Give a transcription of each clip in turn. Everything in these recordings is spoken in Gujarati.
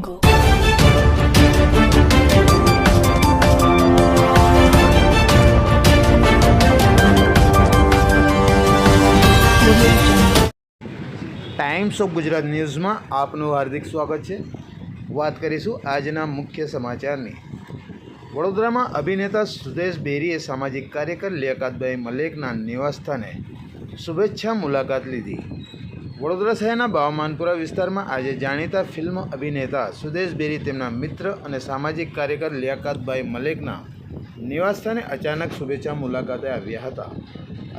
jungle. ટાઈમ્સ ઓફ ગુજરાત ન્યૂઝમાં આપનું હાર્દિક સ્વાગત છે. વાત કરીશું આજના મુખ્ય સમાચારની. વડોદરામાં અભિનેતા સુદેશ બેરીએ સામાજિક કાર્યકર લિયાકતભાઈ મલેકના નિવાસસ્થાને શુભેચ્છા મુલાકાત લીધી. વડોદરા શહેરના બાવમાનપુરા વિસ્તારમાં આજે જાણીતા ફિલ્મ અભિનેતા સુદેશ બેરી તેમના મિત્ર અને સામાજિક કાર્યકર લિયાકતભાઈ મલેકના નિવાસસ્થાને અચાનક શુભેચ્છા મુલાકાતે આવ્યા હતા.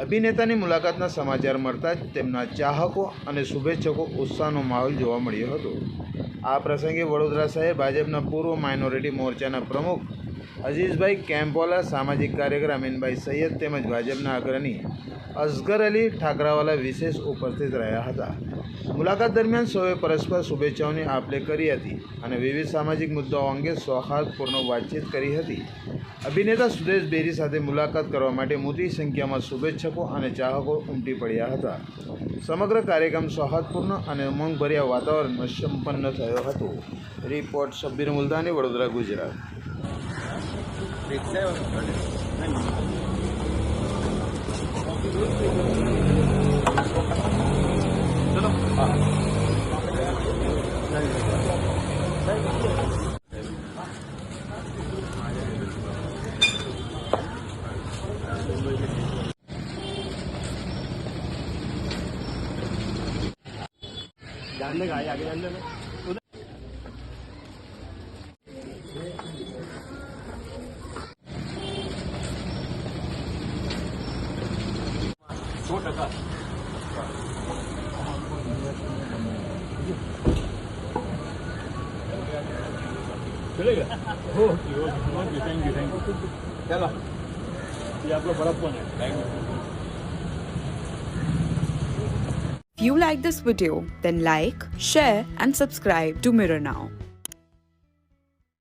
અભિનેતાની મુલાકાતના સમાચાર મળતા જ તેમના ચાહકો અને શુભેચ્છકો ઉત્સાહનો માહોલ જોવા મળ્યો હતો. આ પ્રસંગે વડોદરા શહેર ભાજપના પૂર્વ માઇનોરિટી મોરચાના પ્રમુખ અઝીઝભાઈ કેમ્પોલા, સામાજિક કાર્યકર અમીનભાઈ સૈયદ તેમજ ભાજપના અગ્રણી અસગર અલી ઠાકરાવાલા વિશેષ ઉપસ્થિત રહ્યા હતા. મુલાકાત દરમિયાન સૌએ પરસ્પર શુભેચ્છાઓની આપ-લે કરી હતી અને વિવિધ સામાજિક મુદ્દાઓ અંગે સૌહાર્દપૂર્ણ વાતચીત કરી હતી. અભિનેતા સુદેશ બેરી સાથે મુલાકાત કરવા માટે મોટી સંખ્યામાં શુભેચ્છકો અને ચાહકો ઉમટી પડ્યા હતા. સમગ્ર કાર્યક્રમ સૌહાર્દપૂર્ણ અને ઉમંગભર્યા વાતાવરણમાં સંપન્ન થયો હતો. રિપોર્ટ શબ્બીર મુલતાની, વડોદરા, ગુજરાત. जानने का आगे जानने में चलेगा. Okay okay thank you. चलो ये आपका बड़ा फोन है. Thank you. If you like this video, then like, share and subscribe to Mirror Now.